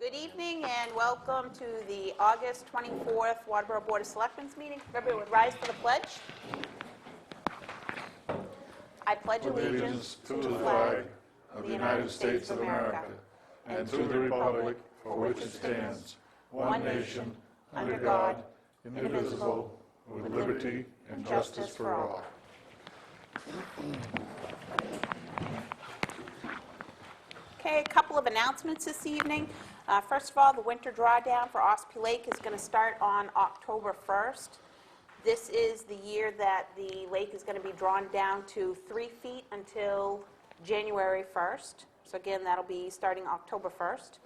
Good evening and welcome to the August 24th Waterboro Board of Selectmen's meeting. Everybody would rise for the pledge. I pledge allegiance to the flag of the United States of America and to the republic for which it stands, one nation, under God, indivisible, with liberty and justice for all. Okay, a couple of announcements this evening. First of all, the winter drawdown for Ossipee Lake is going to start on October 1st. This is the year that the lake is going to be drawn down to 3 feet until January 1st. So again, that'll be starting October 1st.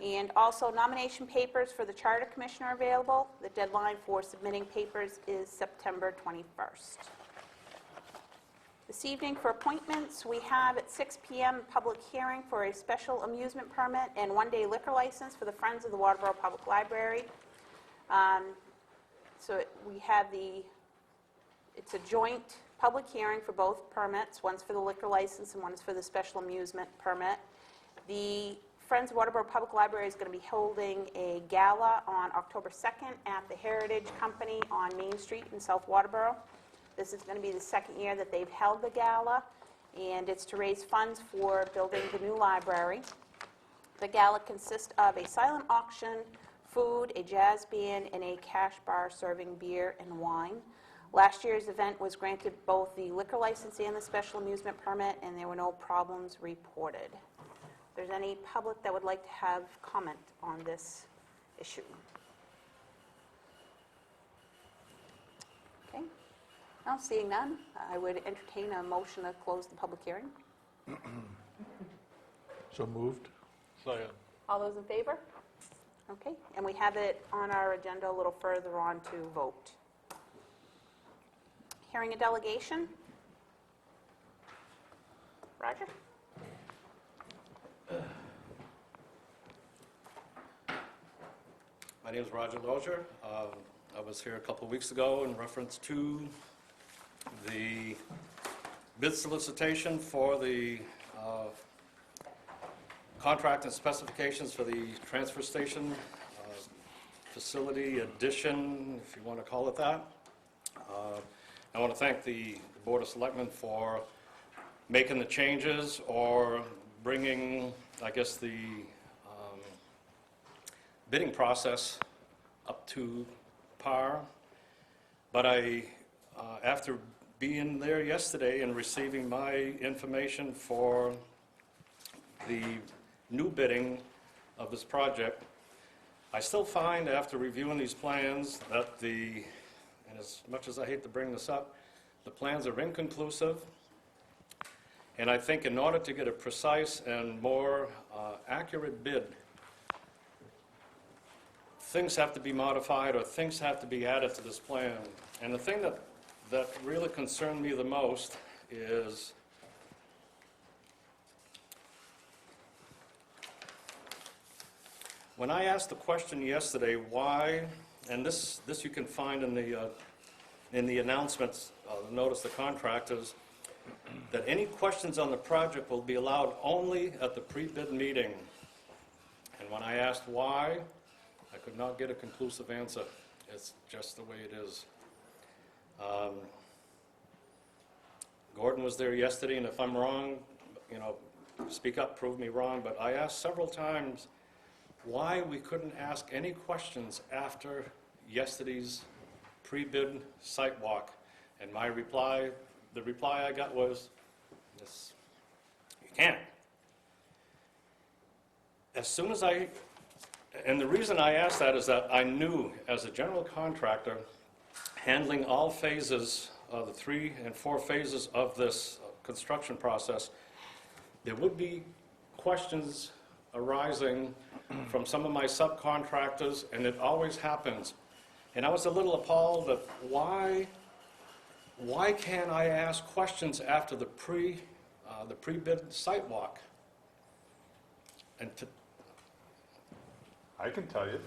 And also, nomination papers for the Charter Commission are available. The deadline for submitting papers is September 21st. This evening for appointments, we have at 6 p.m. a public hearing for a special amusement permit and one-day liquor license for the Friends of the Waterboro Public Library. It's a joint public hearing for both permits. One's for the liquor license and one's for the special amusement permit. The Friends of Waterboro Public Library is going to be holding a gala on October 2nd at the Heritage Company on Main Street in South Waterboro. This is going to be the second year that they've held the gala, and it's to raise funds for building the new library. The gala consists of a silent auction, food, a jazz band, and a cash bar serving beer and wine. Last year's event was granted both the liquor license and the special amusement permit, and there were no problems reported. If there's any public that would like to have comment on this issue. Okay. Now, seeing none, I would entertain a motion to close the public hearing. So moved. Second. All those in favor? Okay, and we have it on our agenda a little further on to vote. Hearing a delegation. Roger? My name is Roger Lozier. I was here a couple of weeks ago in reference to the bid solicitation for the contract and specifications for the transfer station facility addition, if you want to call it that. I want to thank the Board of Selectmen for making the changes or bringing, I guess, the bidding process up to par. But after being there yesterday and receiving my information for the new bidding of this project, I still find after reviewing these plans that and as much as I hate to bring this up, the plans are inconclusive. And I think in order to get a precise and more accurate bid, things have to be modified or things have to be added to this plan. And the thing that really concerned me the most is when I asked the question yesterday, why, and this you can find in the announcements, the notice to contractors, that any questions on the project will be allowed only at the pre-bid meeting. And when I asked why, I could not get a conclusive answer. It's just the way it is. Gordon was there yesterday, and if I'm wrong, speak up, prove me wrong, but I asked several times why we couldn't ask any questions after yesterday's pre-bid site walk. And the reply I got was, yes, you can't. As soon as and the reason I asked that is that I knew as a general contractor, handling all phases, the 3 and 4 phases of this construction process, there would be questions arising from some of my subcontractors, and it always happens. And I was a little appalled at why can't I ask questions after the pre-bid site walk? And I can tell you.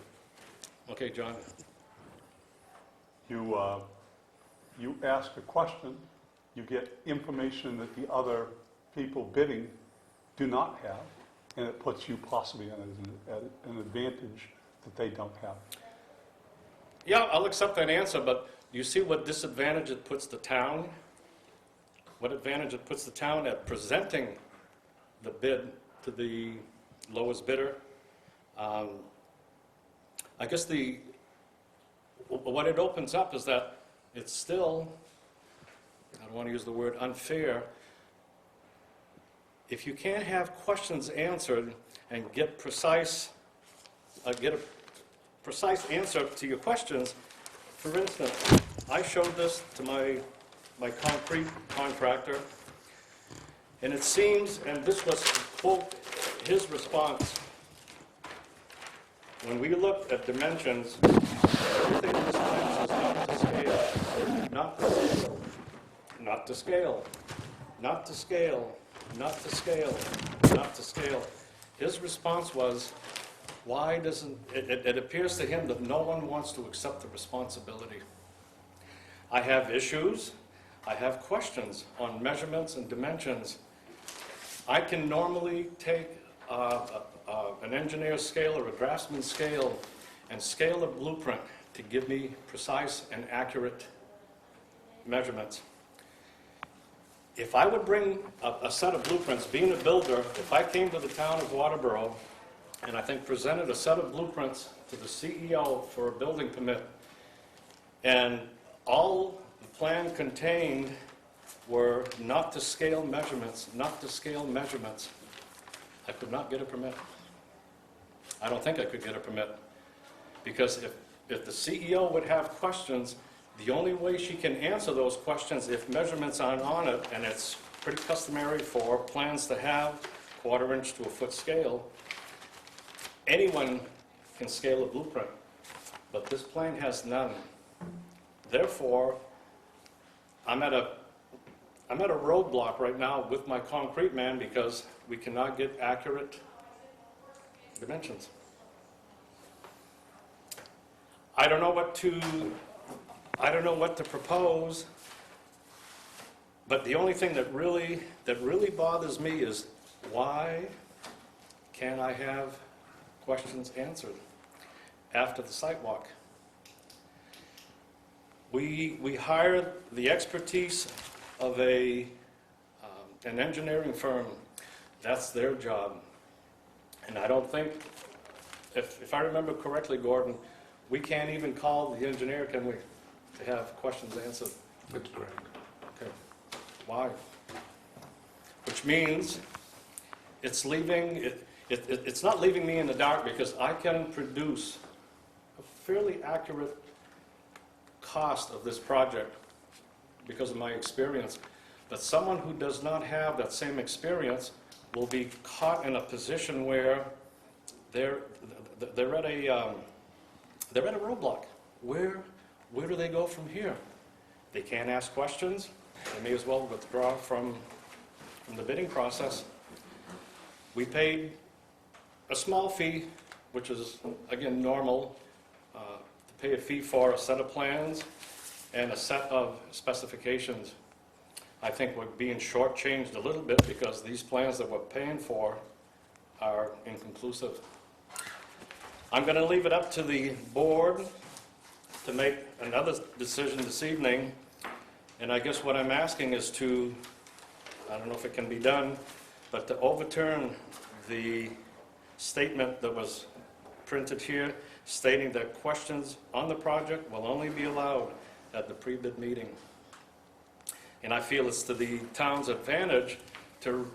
okay, John. You ask a question, you get information that the other people bidding do not have, and it puts you possibly at an advantage that they don't have. Yeah, I'll accept that answer, but you see what disadvantage it puts the town? What advantage it puts the town at presenting the bid to the lowest bidder? I guess what it opens up is that it's still, I don't want to use the word unfair, if you can't have questions answered and get a precise answer to your questions. For instance, I showed this to my concrete contractor, and it seems, and this was, quote, his response. When we looked at dimensions, everything in this plan was not to scale, not to scale, not to scale, not to scale, not to scale, not to scale. His response was, why doesn't, it appears to him that no one wants to accept the responsibility. I have issues, I have questions on measurements and dimensions. I can normally take an engineer's scale or a draftsman's scale and scale a blueprint to give me precise and accurate measurements. If I would bring a set of blueprints, being a builder, if I came to the town of Waterboro and I think presented a set of blueprints to the CEO for a building permit, and all the plan contained were not to scale measurements, not to scale measurements, I could not get a permit. I don't think I could get a permit. Because if the CEO would have questions, the only way she can answer those questions if measurements aren't on it, and it's pretty customary for plans to have 1/4 inch to a foot scale, anyone can scale a blueprint, but this plan has none. Therefore, I'm at a roadblock right now with my concrete man because we cannot get accurate dimensions. I don't know what to propose, but the only thing that really bothers me is why can't I have questions answered after the site walk? We hired the expertise of an engineering firm. That's their job. And I don't think, if I remember correctly, Gordon, we can't even call the engineer, can we, to have questions answered? That's correct. Okay. Why? Which means it's not leaving me in the dark, because I can produce a fairly accurate cost of this project because of my experience. But someone who does not have that same experience will be caught in a position where they're at a roadblock. Where do they go from here? They can't ask questions. They may as well withdraw from the bidding process. We paid a small fee, which is, again, normal, to pay a fee for a set of plans and a set of specifications. I think we're being shortchanged a little bit because these plans that we're paying for are inconclusive. I'm going to leave it up to the board to make another decision this evening, and I guess what I'm asking is to, I don't know if it can be done, but to overturn the statement that was printed here stating that questions on the project will only be allowed at the pre-bid meeting. And I feel it's to the town's advantage to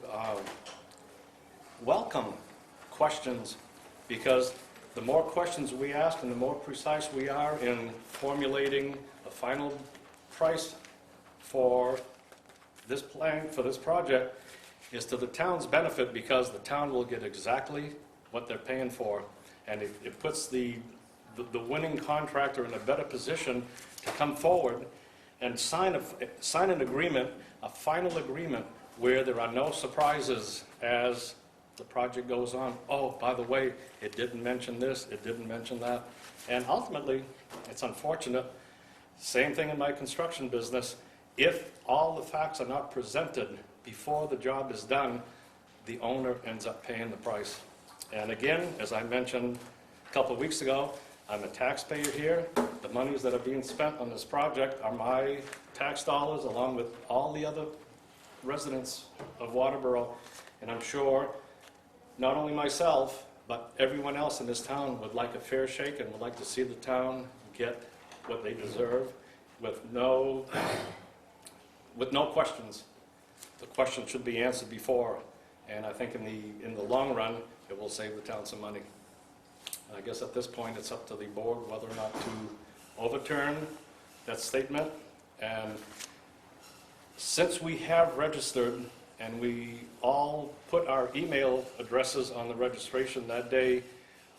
welcome questions, because the more questions we ask and the more precise we are in formulating a final price for this plan, for this project, is to the town's benefit, because the town will get exactly what they're paying for. And it puts the winning contractor in a better position to come forward and sign an agreement, a final agreement, where there are no surprises as the project goes on. Oh, by the way, it didn't mention this, it didn't mention that. And ultimately, it's unfortunate, same thing in my construction business, if all the facts are not presented before the job is done, the owner ends up paying the price. And again, as I mentioned a couple of weeks ago, I'm a taxpayer here. The monies that are being spent on this project are my tax dollars, along with all the other residents of Waterboro. And I'm sure not only myself, but everyone else in this town would like a fair shake and would like to see the town get what they deserve with no questions. The question should be answered before, and I think in the long run, it will save the town some money. And I guess at this point, it's up to the board whether or not to overturn that statement. And since we have registered and we all put our email addresses on the registration that day,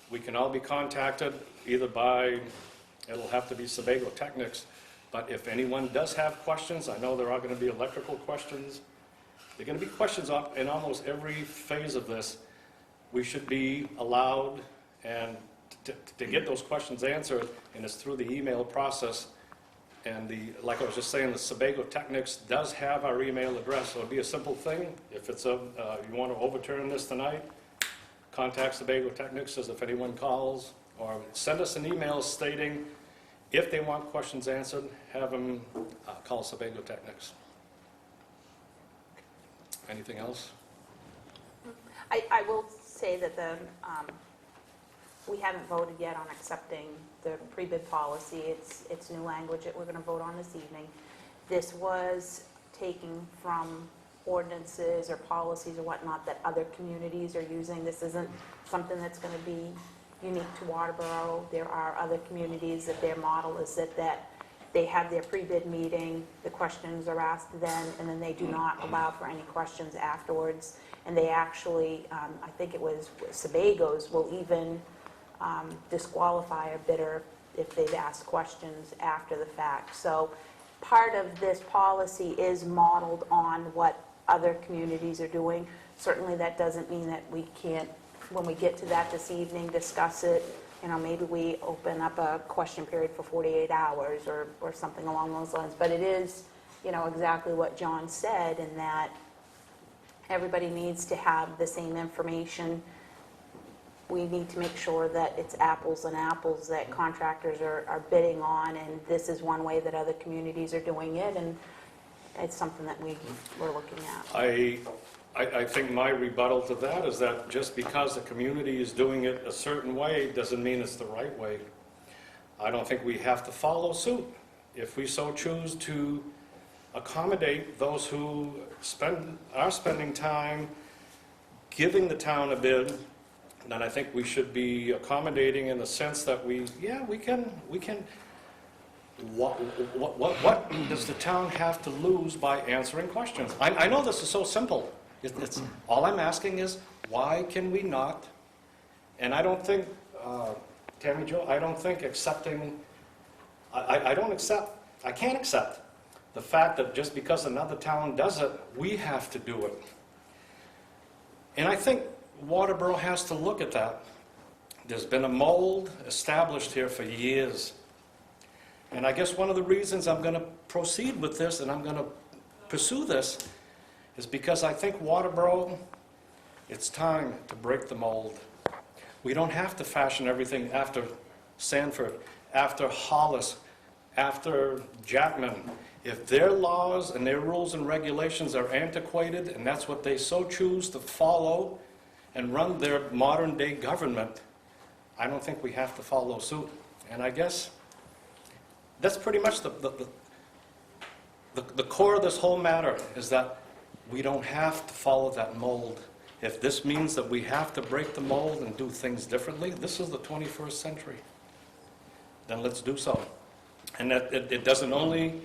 we can all be contacted either by, it'll have to be Sebago Technics, but if anyone does have questions, I know there are going to be electrical questions. There are going to be questions in almost every phase of this. We should be allowed and to get those questions answered, and it's through the email process. And like I was just saying, the Sebago Technics does have our email address, so it'd be a simple thing. If it's you want to overturn this tonight, contact Sebago Technics as if anyone calls, or send us an email stating if they want questions answered, have them call Sebago Technics. Anything else? I will say that we haven't voted yet on accepting the pre-bid policy. It's new language that we're going to vote on this evening. This was taken from ordinances or policies or whatnot that other communities are using. This isn't something that's going to be unique to Waterboro. There are other communities that their model is that they have their pre-bid meeting, the questions are asked then, and then they do not allow for any questions afterwards. And they actually, I think it was Sebago's, will even disqualify a bidder if they've asked questions after the fact. So part of this policy is modeled on what other communities are doing. Certainly that doesn't mean that we can't, when we get to that this evening, discuss it. You know, maybe we open up a question period for 48 hours or something along those lines. But it is, you know, exactly what John said, in that everybody needs to have the same information. We need to make sure that it's apples and apples that contractors are bidding on, and this is one way that other communities are doing it, and it's something that we're looking at. I think my rebuttal to that is that just because the community is doing it a certain way doesn't mean it's the right way. I don't think we have to follow suit. If we so choose to accommodate those who are spending time giving the town a bid, then I think we should be accommodating in the sense that we can. What does the town have to lose by answering questions? I know this is so simple. It's all I'm asking is, why can we not? And I don't think, Tammy Jo, I don't think accepting, I can't accept the fact that just because another town does it, we have to do it. And I think Waterboro has to look at that. There's been a mold established here for years. And I guess one of the reasons I'm going to proceed with this and I'm going to pursue this is because I think Waterboro, it's time to break the mold. We don't have to fashion everything after Sanford, after Hollis, after Jackman. If their laws and their rules and regulations are antiquated and that's what they so choose to follow and run their modern day government, I don't think we have to follow suit. And I guess that's pretty much the core of this whole matter, is that we don't have to follow that mold. If this means that we have to break the mold and do things differently, this is the 21st century, then let's do so. And that it doesn't only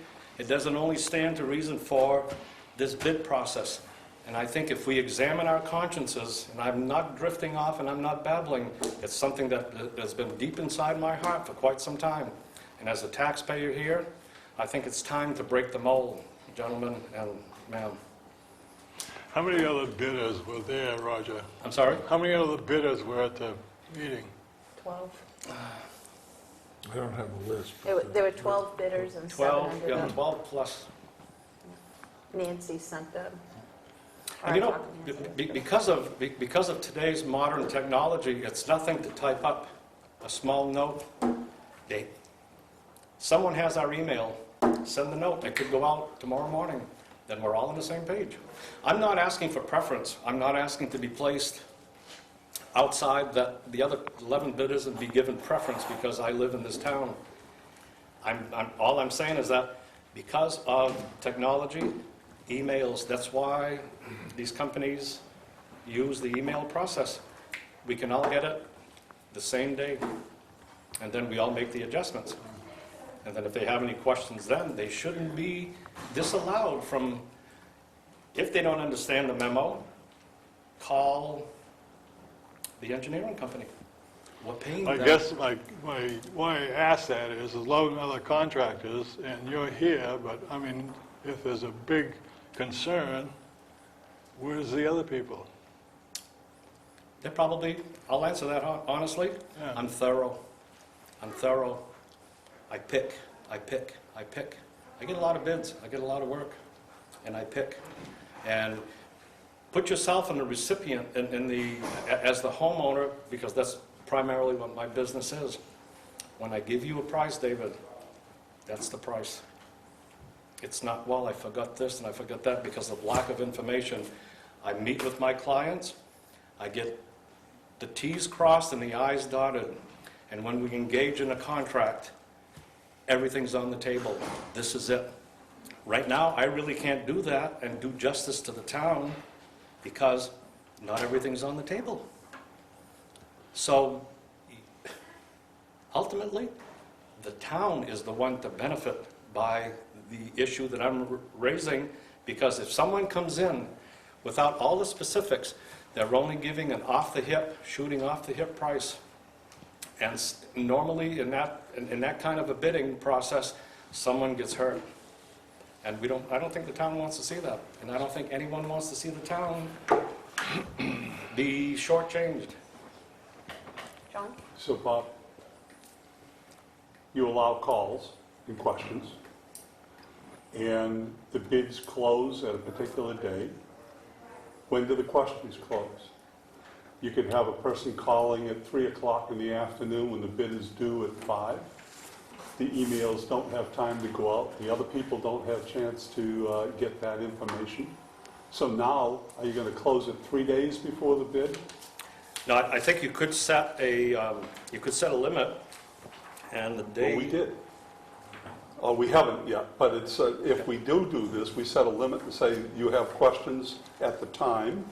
stand to reason for this bid process. And I think if we examine our consciences, and I'm not drifting off and I'm not babbling, it's something that has been deep inside my heart for quite some time. And as a taxpayer here, I think it's time to break the mold, gentlemen and ma'am. How many other bidders were there, Roger? I'm sorry? How many other bidders were at the meeting? 12. I don't have a list. There were 12 bidders and 7 12, under yeah, them. 12 plus. Nancy sent them. And you know, because of today's modern technology, it's nothing to type up a small note. Someone has our email, send the note, it could go out tomorrow morning, then we're all on the same page. I'm not asking for preference, I'm not asking to be placed outside that the other 11 bidders and be given preference because I live in this town. All I'm saying is that because of technology, emails, that's why these companies use the email process. We can all get it the same day, and then we all make the adjustments. And then if they have any questions then, they shouldn't be disallowed from, if they don't understand the memo, call the engineering company. We're paying I them. guess why I ask that is, there's a lot of other contractors, and you're here, but, I mean, if there's a big concern, where's the other people? They're probably, I'll answer that honestly. Yeah. I'm thorough. I pick. I get a lot of bids, I get a lot of work, and I pick. And put yourself in the recipient, as the homeowner, because that's primarily what my business is. When I give you a price, David, that's the price. It's not, well, I forgot this and I forgot that because of lack of information. I meet with my clients, I get the T's crossed and the I's dotted, and when we engage in a contract, everything's on the table. This is it. Right now, I really can't do that and do justice to the town because not everything's on the table. So, ultimately, the town is the one to benefit by the issue that I'm raising, because if someone comes in without all the specifics, they're only giving an off-the-hip, shooting off-the-hip price. And normally, in that kind of a bidding process, someone gets hurt. And I don't think the town wants to see that. And I don't think anyone wants to see the town be shortchanged. John? So Bob, you allow calls and questions, and the bids close at a particular day. When do the questions close? You can have a person calling at 3 o'clock in the afternoon when the bid is due at 5. The emails don't have time to go out. The other people don't have a chance to get that information. So now, are you going to close it 3 days before the bid? No, I think you could set a limit, and the day... Well, we did. Oh, we haven't yet, but it's, if we do this, we set a limit and say you have questions at the time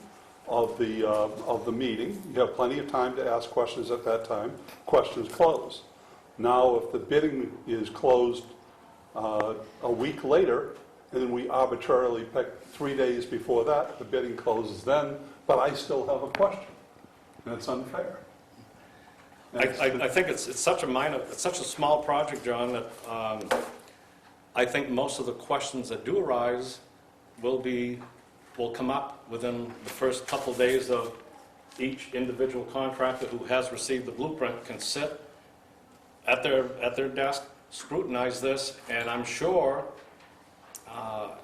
of the meeting. You have plenty of time to ask questions at that time. Questions close. Now, if the bidding is closed a week later, and then we arbitrarily pick 3 days before that, the bidding closes then, but I still have a question. And it's unfair. I think it's such a small project, John, that I think most of the questions that do arise will come up within the first couple days of each individual contractor who has received the blueprint can sit at their desk, scrutinize this, and I'm sure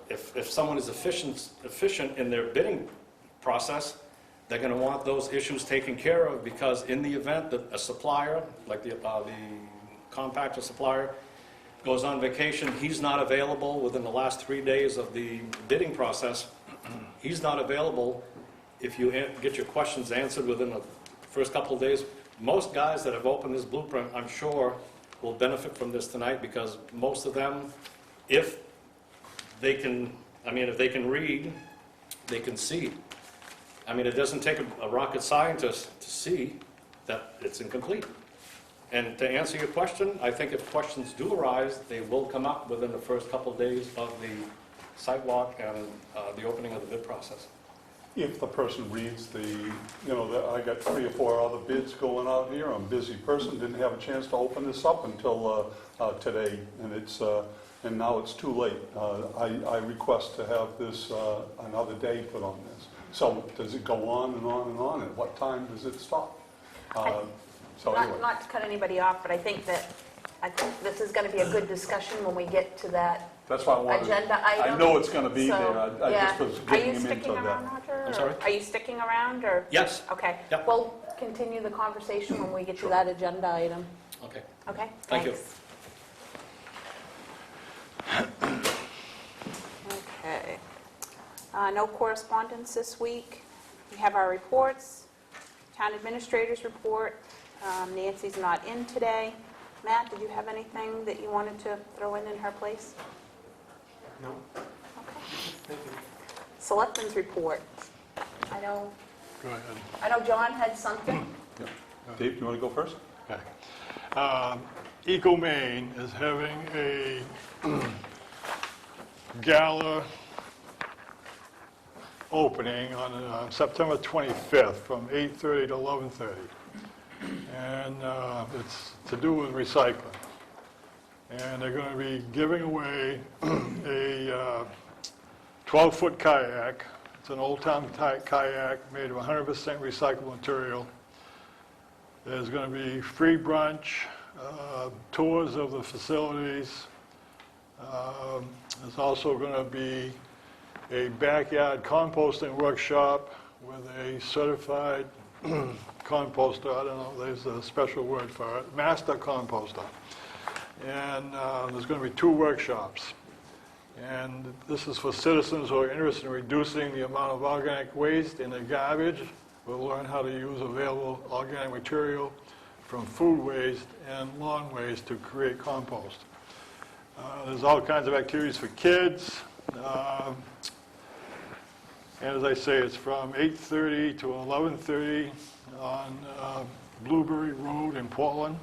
if someone is efficient in their bidding process, they're going to want those issues taken care of, because in the event that a supplier, like the compactor supplier, goes on vacation, he's not available within the last 3 days of the bidding process, he's not available if you get your questions answered within the first couple of days. Most guys that have opened this blueprint, I'm sure, will benefit from this tonight, because most of them, if they can read, they can see. I mean, it doesn't take a rocket scientist to see that it's incomplete. And to answer your question, I think if questions do arise, they will come up within the first couple of days of the sidewalk and the opening of the bid process. If the person reads I got 3 or 4 other bids going out here, I'm a busy person, didn't have a chance to open this up until today, and now it's too late. I request to have this another day put on this. So does it go on and on and on? At what time does it stop? So anyway. Not to cut anybody off, but I think this is going to be a good discussion when we get to that That's why I wanted, agenda I item. know it's going to be So, there. I yeah. just was Are you getting him into sticking around, that. Roger? I'm sorry? Are you sticking around, or? Yes. Okay. Yep. We'll continue the conversation when we get to Sure. that agenda item. Okay. Okay? Thank you. Thanks. Okay. No correspondence this week. We have our reports. Town administrators report. Nancy's not in today. Matt, did you have anything that you wanted to throw in her place? No. Okay. Thank you. Selectmen's report. I know Go ahead. John had something. Yeah. Dave, do you want to go first? Okay. Ecomaine is having a gala opening on September 25th from 8:30 to 11:30. And it's to do with recycling. And they're going to be giving away a 12-foot kayak. It's an old-time kayak made of 100% recyclable material. There's going to be free brunch, tours of the facilities. There's also going to be a backyard composting workshop with a certified composter, I don't know, there's a special word for it, master composter. And there's going to be 2 workshops. And this is for citizens who are interested in reducing the amount of organic waste in their garbage. We'll learn how to use available organic material from food waste and lawn waste to create compost. There's all kinds of activities for kids. And as I say, it's from 8:30 to 11:30 on Blueberry Road in Portland.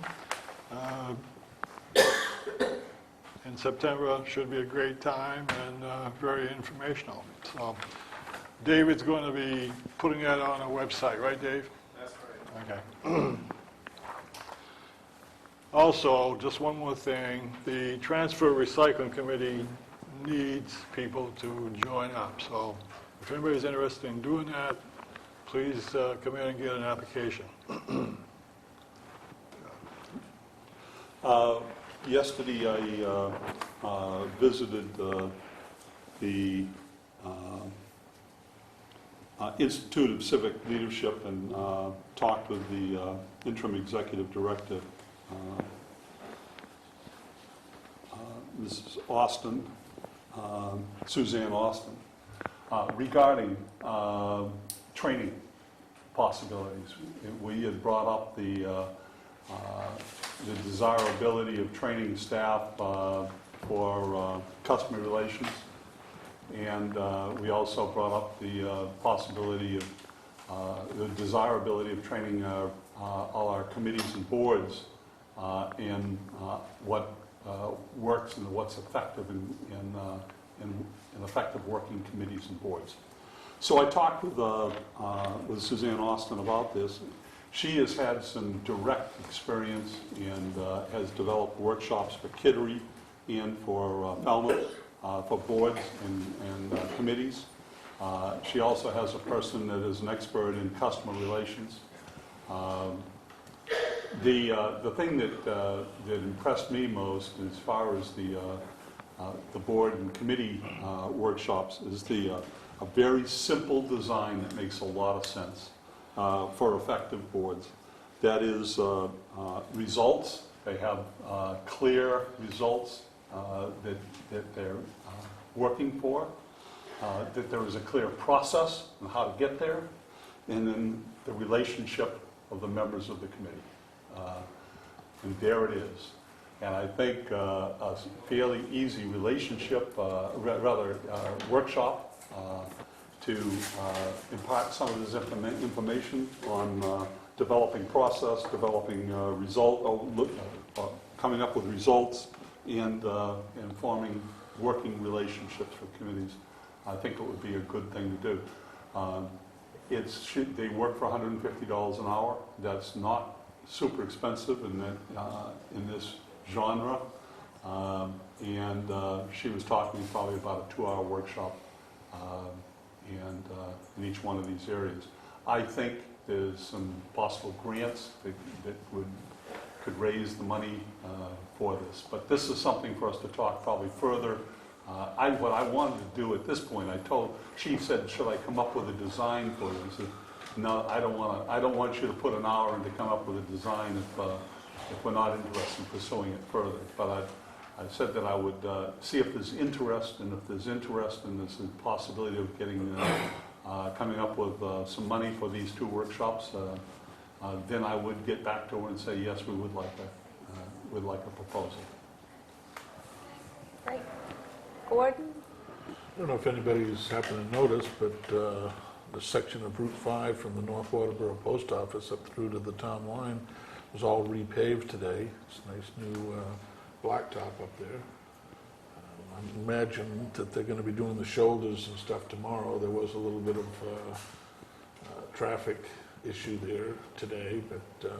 In September should be a great time and very informational. So David's going to be putting that on a website, right, Dave? That's right. Okay. Also, just one more thing, the Transfer Recycling Committee needs people to join up. So if anybody's interested in doing that, please come in and get an application. Yesterday, I visited the Institute of Civic Leadership and talked with the interim executive director, Mrs. Austin, Suzanne Austin, regarding training possibilities. We had brought up the desirability of training staff for customer relations, and we also brought up the possibility of the desirability of training all our committees and boards in what works and what's effective in effective working committees and boards. So I talked with Suzanne Austin about this. She has had some direct experience and has developed workshops for Kittery and for Falmouth, for boards and committees. She also has a person that is an expert in customer relations. The thing that impressed me most as far as the board and committee workshops is a very simple design that makes a lot of sense for effective boards. That is results. They have clear results that they're working for, that there is a clear process on how to get there, and then the relationship of the members of the committee. And there it is. And I think a fairly easy relationship, workshop to impart some of this information on developing process, developing coming up with results, and forming working relationships with committees. I think it would be a good thing to do. They work for $150 an hour. That's not super expensive in this genre. And she was talking probably about a 2-hour workshop in each one of these areas. I think there's some possible grants that could raise the money for this. But this is something for us to talk probably further What I wanted to do at this point, she said, should I come up with a design for you? I said, no, I don't want you to put an hour in to come up with a design if we're not interested in pursuing it further. But I said that I would see if there's interest, and if there's interest and there's a possibility of coming up with some money for these 2 workshops, then I would get back to her and say, yes, we would like a proposal. Great. Gordon? I don't know if anybody's happened to notice, but the section of Route 5 from the North Waterboro Post Office up through to the town line was all repaved today. It's a nice new blacktop up there. I imagine that they're going to be doing the shoulders and stuff tomorrow. There was a little bit of traffic issue there today, but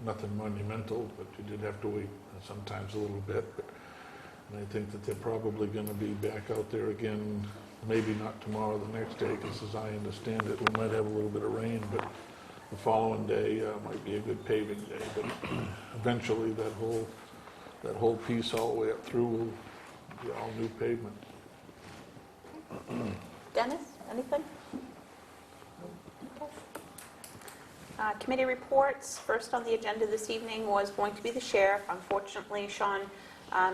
nothing monumental, but you did have to wait sometimes a little bit. And I think that they're probably going to be back out there again, maybe not tomorrow, the next day, because as I understand it, we might have a little bit of rain, but the following day might be a good paving day. But eventually that whole piece all the way up through will be all new pavement. Dennis, anything? Committee reports. First on the agenda this evening was going to be the sheriff. Unfortunately, Sean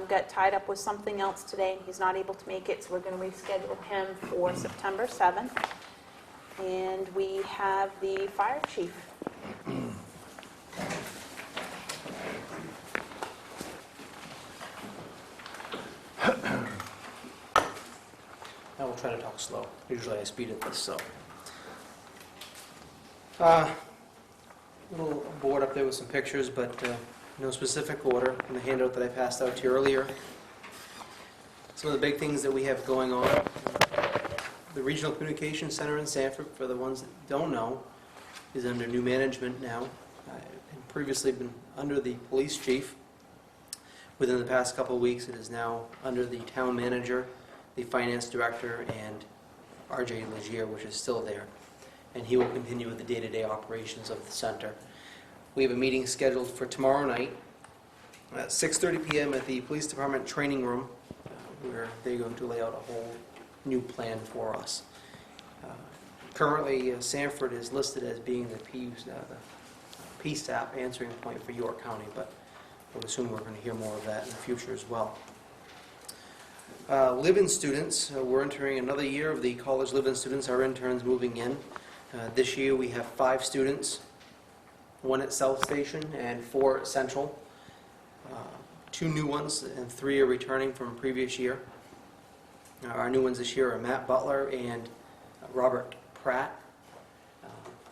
got tied up with something else today, and he's not able to make it, so we're going to reschedule him for September 7th. And we have the fire chief. I will try to talk slow. Usually I speed at this, so. Little board up there with some pictures, but no specific order in the handout that I passed out to you earlier. Some of the big things that we have going on. The Regional Communications Center in Sanford, for the ones that don't know, is under new management now. It had previously been under the police chief. Within the past couple of weeks, it is now under the town manager, the finance director, and R.J. Legier, which is still there. And he will continue with the day-to-day operations of the center. We have a meeting scheduled for tomorrow night at 6:30 p.m. at the police department training room, where they're going to lay out a whole new plan for us. Currently, Sanford is listed as being the PSAP answering point for York County, but I would assume we're going to hear more of that in the future as well. Live-in students, we're entering another year of the college live-in students, our interns moving in. This year we have 5 students, 1 at South Station and 4 at Central. 2 new ones and 3 are returning from a previous year. Our new ones this year are Matt Butler and Robert Pratt.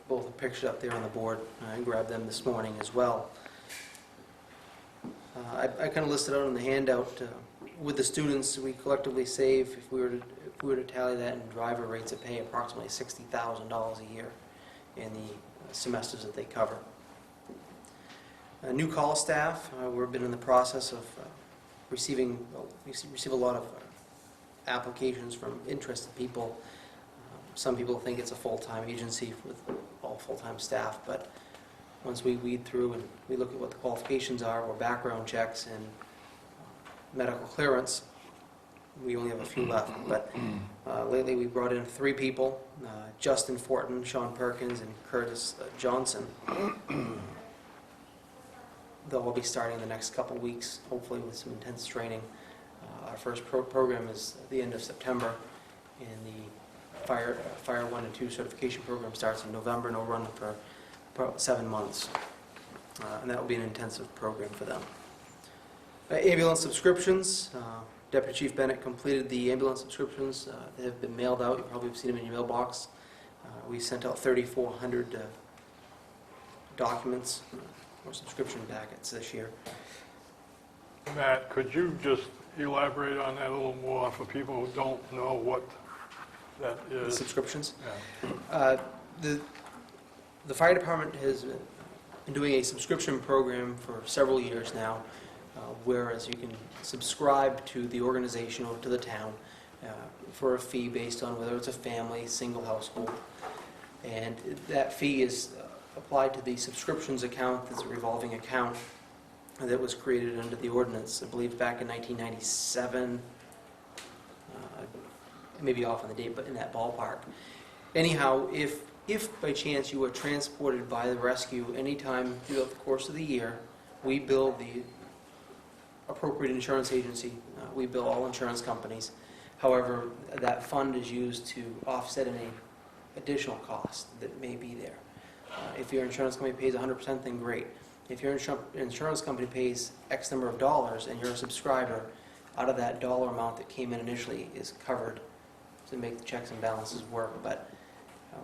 Both are pictured up there on the board. I grabbed them this morning as well. I kind of listed out on the handout, with the students, we collectively save, if we were to tally that in driver rates of pay, approximately $60,000 a year in the semesters that they cover. New call staff, we've been in the process of we receive a lot of applications from interested people. Some people think it's a full-time agency with all full-time staff, but once we weed through and we look at what the qualifications are, or background checks and medical clearance, we only have a few left. But lately we brought in 3 people, Justin Fortin, Sean Perkins, and Curtis Johnson. They'll all be starting in the next couple weeks, hopefully with some intense training. Our first program is at the end of September, and the Fire 1 and 2 certification program starts in November, and will run for about 7 months. And that will be an intensive program for them. Ambulance subscriptions. Deputy Chief Bennett completed the ambulance subscriptions. They have been mailed out. You probably have seen them in your mailbox. We sent out 3,400 documents or subscription packets this year. Matt, could you just elaborate on that a little more for people who don't know what that The is? subscriptions. Yeah. The fire department has been doing a subscription program for several years now, whereas you can subscribe to the organization or to the town for a fee based on whether it's a family, single household. And that fee is applied to the subscriptions account. That's a revolving account that was created under the ordinance, I believe, back in 1997. maybe off on the date, but in that ballpark. Anyhow, if by chance you are transported by the rescue anytime throughout the course of the year, we bill the appropriate insurance agency. We bill all insurance companies. However, that fund is used to offset any additional cost that may be there. If your insurance company pays 100%, then great. If your insurance company pays X number of dollars and you're a subscriber, out of that dollar amount that came in initially is covered to make the checks and balances work. But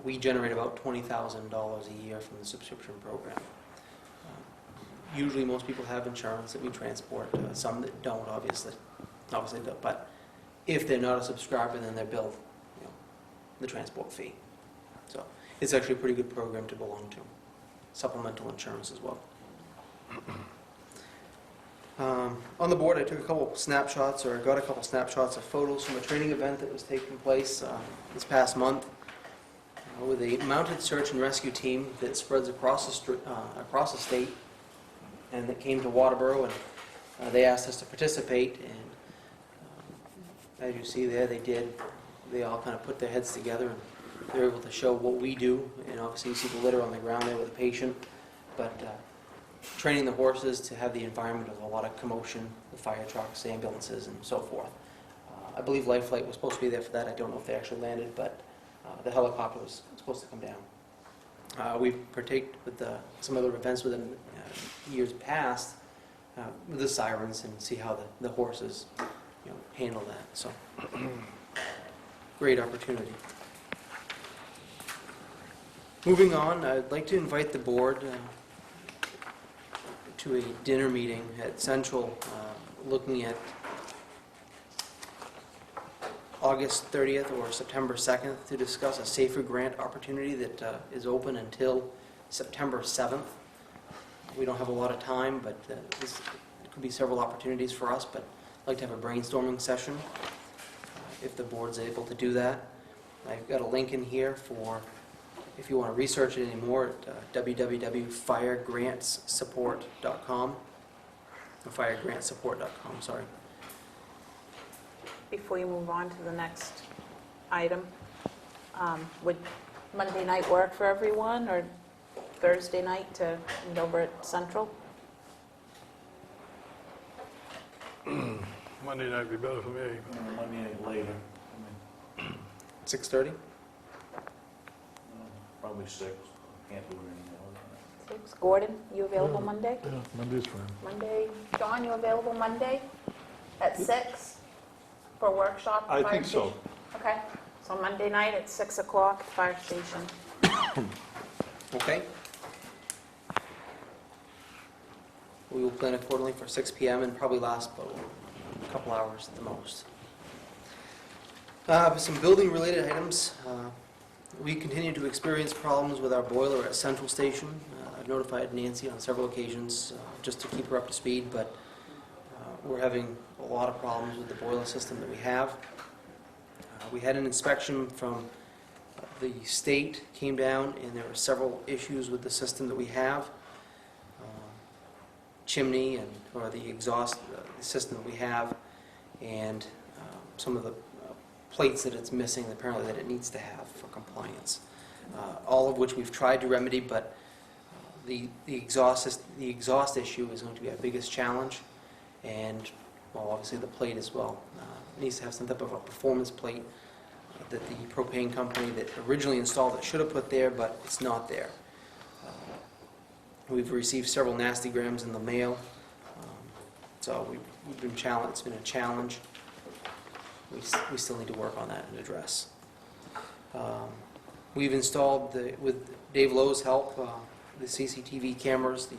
we generate about $20,000 a year from the subscription program. Usually most people have insurance that we transport, some that don't, obviously don't. But if they're not a subscriber, then they're billed, the transport fee. So it's actually a pretty good program to belong to. Supplemental insurance as well. On the board, I took a couple snapshots, or got a couple snapshots of photos from a training event that was taking place this past month with a mounted search and rescue team that spreads across the state, and that came to Waterboro, and they asked us to participate, and as you see there, they did. They all kind of put their heads together, and they were able to show what we do, and obviously you see the litter on the ground there with the patient, but training the horses to have the environment of a lot of commotion, the fire trucks, ambulances, and so forth. I believe Life Flight was supposed to be there for that. I don't know if they actually landed, but the helicopter was supposed to come down. We've partaked with some other events with them years past with the sirens, and see how the horses handle that. So great opportunity. Moving on, I'd like to invite the board to a dinner meeting at Central, looking at August 30th or September 2nd to discuss a safer grant opportunity that is open until September 7th. We don't have a lot of time, but this could be several opportunities for us, but I'd like to have a brainstorming session if the board's able to do that. I've got a link in here for, if you want to research it anymore, at www.firegrantsupport.com. Firegrantsupport.com, sorry. Before you move on to the next item, would Monday night work for everyone, or Thursday night to meet over at Central? Monday night would be better for me. Monday night later, 6:30? probably 6. Can't do anything else. 6. Gordon, you available Monday? Yeah, Monday's fine. Monday. John, you available Monday at 6 for a workshop? I Fire think so. station? Okay, so Monday night at 6 o'clock, fire station. Okay. We will plan accordingly for 6 p.m. and probably last about a couple hours at the most. Some building-related items. We continue to experience problems with our boiler at Central Station. I've notified Nancy on several occasions just to keep her up to speed, but we're having a lot of problems with the boiler system that we have. We had an inspection from the state, came down, and there were several issues with the system that we have. Chimney or the exhaust system that we have, and some of the plates that it's missing, apparently, that it needs to have for compliance. All of which we've tried to remedy, but the exhaust issue is going to be our biggest challenge, and well, obviously the plate as well. It needs to have some type of a performance plate that the propane company that originally installed it should have put there, but it's not there. We've received several nasty grams in the mail, so we've been challenged. It's been a challenge. We still need to work on that and address. We've installed, with Dave Lowe's help, the CCTV cameras, the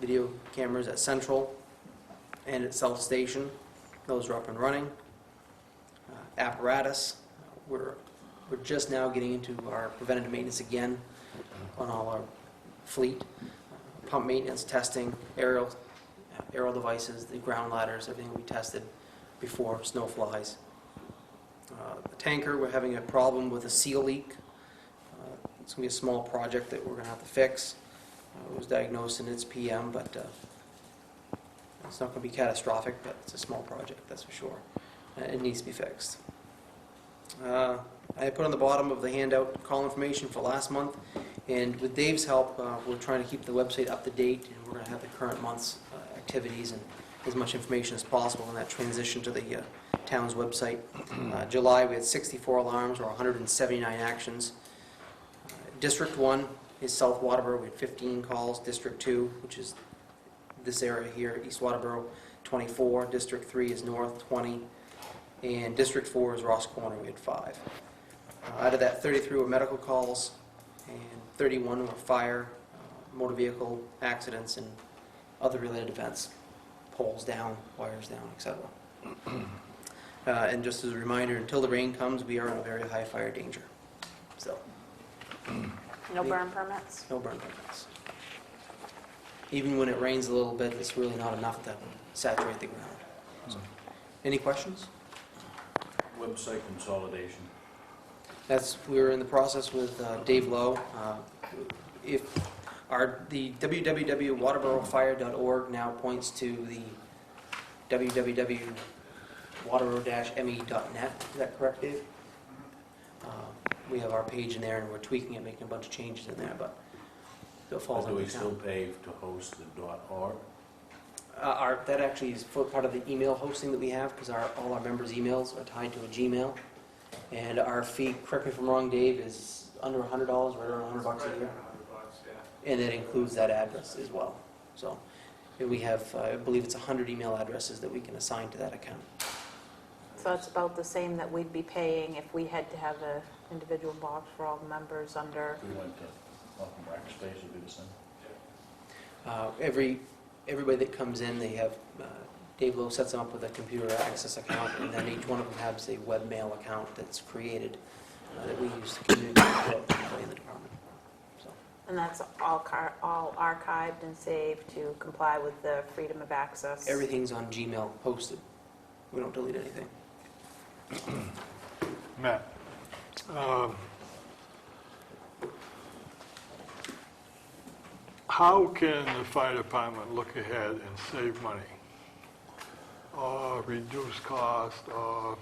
video cameras at Central and at South Station. Those are up and running. Apparatus, we're just now getting into our preventative maintenance again on all our fleet. Pump maintenance, testing, aerial devices, the ground ladders, everything will be tested before snow flies. The tanker, we're having a problem with a seal leak. It's going to be a small project that we're going to have to fix. It was diagnosed in its PM, but it's not going to be catastrophic, but it's a small project, that's for sure. It needs to be fixed. I put on the bottom of the handout call information for last month, and with Dave's help, we're trying to keep the website up to date, and we're going to have the current month's activities and as much information as possible in that transition to the town's website. July, we had 64 alarms or 179 actions. District 1 is South Waterboro, we had 15 calls. District 2, which is this area here, East Waterboro, 24. District 3 is North, 20. And District 4 is Ross Corner, we had 5. Out of that, 33 were medical calls, and 31 were fire, motor vehicle accidents, and other related events, poles down, wires down, etc. And just as a reminder, until the rain comes, we are in a very high fire danger. So, No burn permits? no burn permits. Even when it rains a little bit, it's really not enough to saturate the ground. So, any questions? Website consolidation. We're in the process with Dave Lowe. The www.waterborofire.org now points to the www.waterboro-me.net. Is that correct, Dave? We have our page in there, and we're tweaking it, making a bunch of changes in there, but it falls Do under we the still town. pay to host the .org? That actually is part of the email hosting that we have, because all our members' emails are tied to a Gmail. And our fee, correct me if I'm wrong, Dave, is under $100, right around $100 a year? And that includes that address as well. So we have, I believe it's 100 email addresses that we can assign to that account. So it's about the same that we'd be paying if we had to have an individual box for all the members under... If we went to Welcome Rackspace, would be the same? Everybody that comes in, they have, Dave Lowe sets them up with a computer access account, and then each one of them has a webmail account that's created that we use to communicate with everybody in the department. So, And that's all archived and saved to comply with the freedom of access? everything's on Gmail posted. We don't delete anything. Matt, how can the fire department look ahead and save money? Or reduce cost, or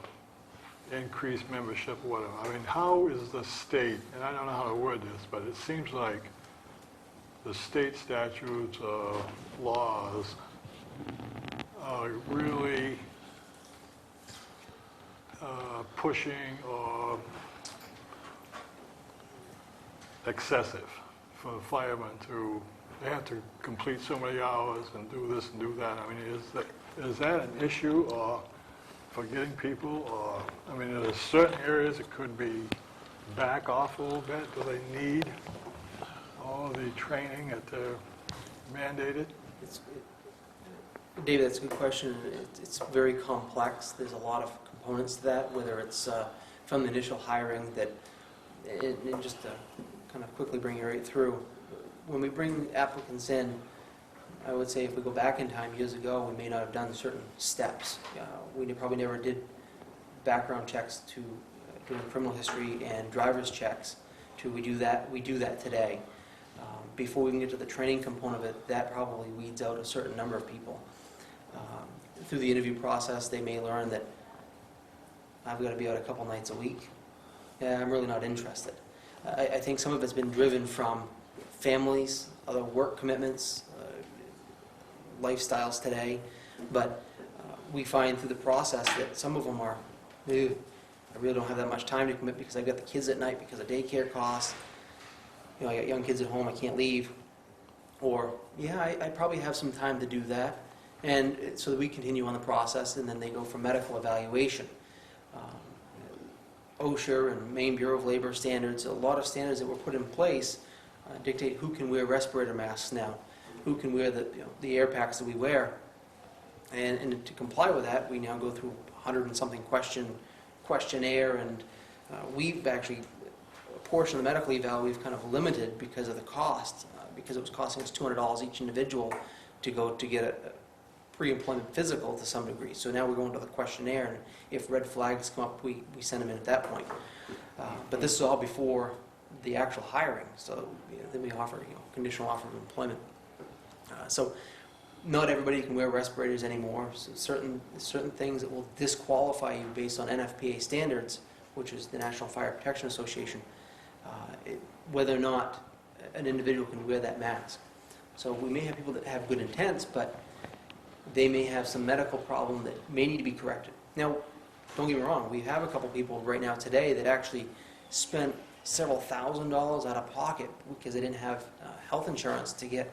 increase membership, whatever? I mean, how is the state, and I don't know how to word this, but it seems like the state statutes, laws are really pushing or excessive for firemen to, they have to complete so many hours and do this and do that. I mean, is that an issue or for getting people, or, I mean, are there certain areas it could be back off a little bit? Do they need all the training that they're mandated? David, that's a good question. It's very complex. There's a lot of components to that, whether it's from the initial hiring that, and just to kind of quickly bring you right through, when we bring applicants in, I would say if we go back in time years ago, we may not have done certain steps. We probably never did background checks to doing criminal history and driver's checks. We do that today. Before we can get to the training component of it, that probably weeds out a certain number of people. Through the interview process, they may learn that I've got to be out a couple nights a week. Yeah, I'm really not interested. I think some of it's been driven from families, other work commitments, lifestyles today, but we find through the process that some of them are, I really don't have that much time to commit because I've got the kids at night because of daycare costs. You know, I got young kids at home, I can't leave. Or, yeah, I probably have some time to do that. And so that we continue on the process, and then they go for medical evaluation. OSHA and Maine Bureau of Labor standards, a lot of standards that were put in place dictate who can wear respirator masks now, who can wear the air packs that we wear. And to comply with that, we now go through 100 and something questionnaire, and we've actually, a portion of the medical eval we've kind of limited because of the cost, because it was costing us $200 each individual to go to get a pre-employment physical to some degree. So now we're going to the questionnaire, and if red flags come up, we send them in at that point. But this is all before the actual hiring, so then we offer conditional offer of employment. So not everybody can wear respirators anymore. So certain things that will disqualify you based on NFPA standards which is the National Fire Protection Association, whether or not an individual can wear that mask. So we may have people that have good intents, but they may have some medical problem that may need to be corrected. Now, don't get me wrong, we have a couple people right now today that actually spent several $1,000s out of pocket because they didn't have health insurance to get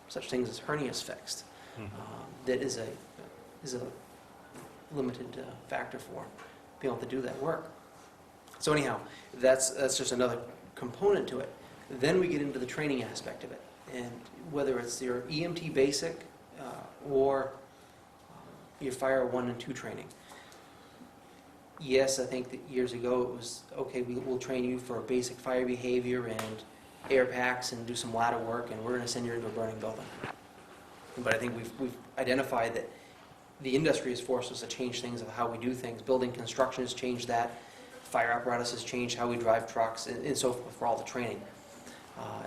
such things as hernias fixed. That is a limited factor for being able to do that work. So anyhow, that's just another component to it. Then we get into the training aspect of it, and whether it's your EMT basic or your fire 1 and 2 training. Yes, I think that years ago it was, okay, we'll train you for basic fire behavior and air packs and do some ladder work, and we're going to send you into a burning building. But I think we've identified that the industry has forced us to change things of how we do things. Building construction has changed that. Fire apparatus has changed how we drive trucks, and so forth for all the training.